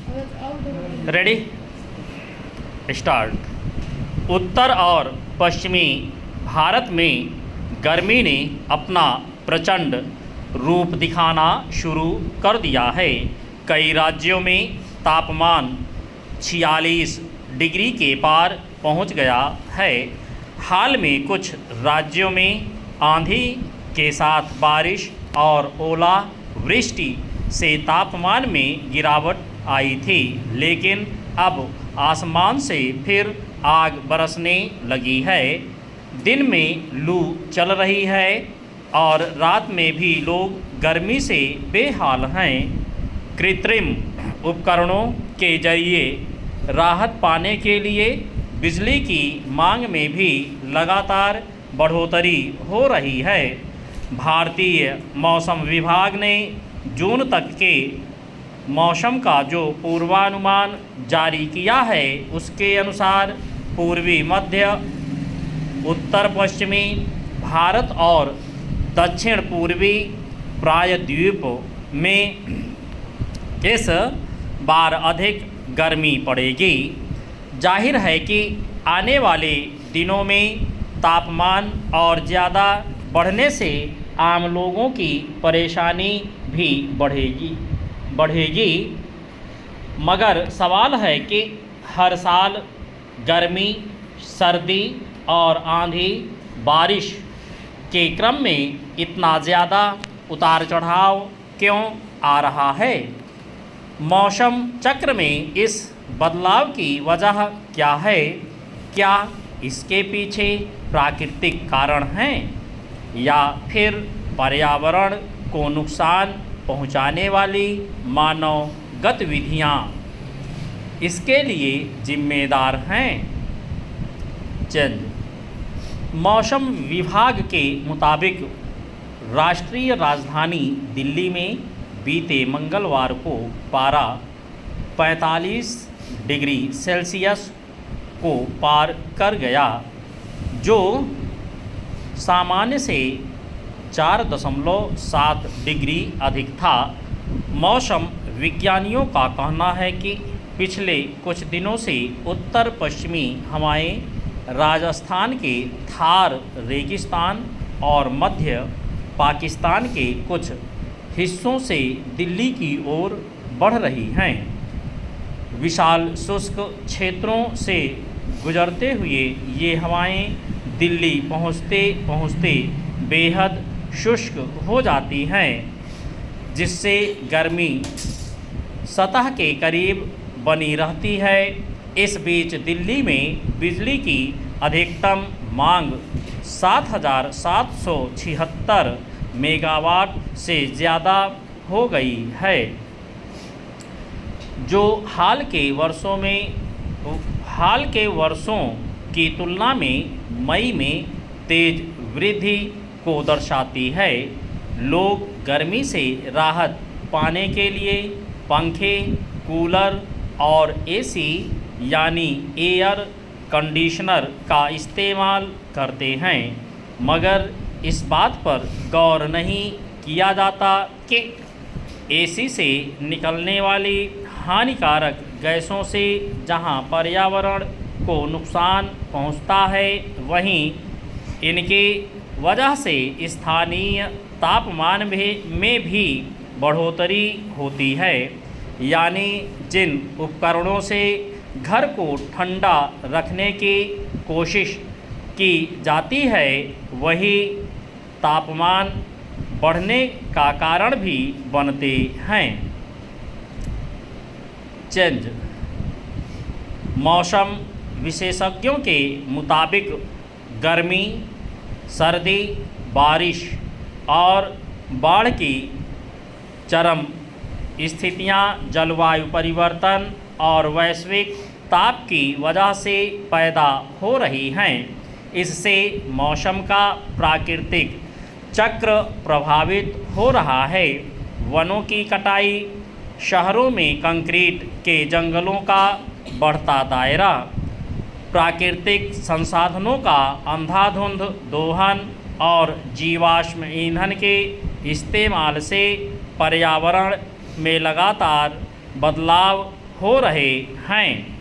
Ready start. उत्तर और पश्चिमी भारत में गर्मी ने अपना प्रचंड रूप दिखाना शुरू कर दिया है। कई राज्यों में तापमान 46 डिग्री के पार पहुंच गया है। हाल में कुछ राज्यों में आंधी के साथ बारिश और ओलावृष्टि से तापमान में गिरावट आई थी, लेकिन अब आसमान से फिर आग बरसने लगी है। दिन में लू चल रही है और रात में भी लोग गर्मी से बेहाल हैं। कृत्रिम उपकरणों के जरिए राहत पाने के लिए बिजली की मांग में भी लगातार बढ़ोतरी हो रही है। भारतीय मौसम विभाग ने जून तक के मौसम का जो पूर्वानुमान जारी किया है, उसके अनुसार पूर्वी मध्य उत्तर पश्चिमी भारत और दक्षिण पूर्वी प्रायद्वीप में इस बार अधिक गर्मी पड़ेगी। जाहिर है कि आने वाले दिनों में तापमान और ज़्यादा बढ़ने से आम लोगों की परेशानी भी बढ़ेगी। मगर सवाल है कि हर साल गर्मी, सर्दी और आंधी बारिश के क्रम में इतना ज़्यादा उतार चढ़ाव क्यों आ रहा है? मौसम चक्र में इस बदलाव की वजह क्या है? क्या इसके पीछे प्राकृतिक कारण हैं या फिर पर्यावरण को नुकसान पहुंचाने वाली मानव गतिविधियां इसके लिए जिम्मेदार हैं? चंद मौसम विभाग के मुताबिक राष्ट्रीय राजधानी दिल्ली में बीते मंगलवार को पारा 45 डिग्री सेल्सियस को पार कर गया, जो सामान्य से 4.7 डिग्री अधिक था। मौसम विज्ञानियों का कहना है कि पिछले कुछ दिनों से उत्तर पश्चिमी हवाएं राजस्थान के थार रेगिस्तान और मध्य पाकिस्तान के कुछ हिस्सों से दिल्ली की ओर बढ़ रही हैं। विशाल शुष्क क्षेत्रों से गुजरते हुए ये हवाएं दिल्ली पहुंचते पहुंचते बेहद शुष्क हो जाती हैं, जिससे गर्मी सतह के करीब बनी रहती है। इस बीच दिल्ली में बिजली की अधिकतम मांग 7,776 मेगावाट से ज़्यादा हो गई है, जो हाल के वर्षों की तुलना में मई में तेज वृद्धि को दर्शाती है। लोग गर्मी से राहत पाने के लिए पंखे, कूलर और एसी यानी एयर कंडीशनर का इस्तेमाल करते हैं, मगर इस बात पर गौर नहीं किया जाता कि एसी से निकलने वाली हानिकारक गैसों से जहां पर्यावरण को नुकसान पहुंचता है, वहीं इनके वजह से स्थानीय तापमान में भी बढ़ोतरी होती है। यानी जिन उपकरणों से घर को ठंडा रखने की कोशिश की जाती है, वही तापमान बढ़ने का कारण भी बनते हैं। चेंज मौसम विशेषज्ञों के मुताबिक गर्मी, सर्दी, बारिश और बाढ़ की चरम स्थितियां जलवायु परिवर्तन और वैश्विक ताप की वजह से पैदा हो रही हैं। इससे मौसम का प्राकृतिक चक्र प्रभावित हो रहा है। वनों की कटाई, शहरों में कंक्रीट के जंगलों का बढ़ता दायरा, प्राकृतिक संसाधनों का अंधाधुंध दोहन और जीवाश्म ईंधन के इस्तेमाल से पर्यावरण में लगातार बदलाव हो रहे हैं।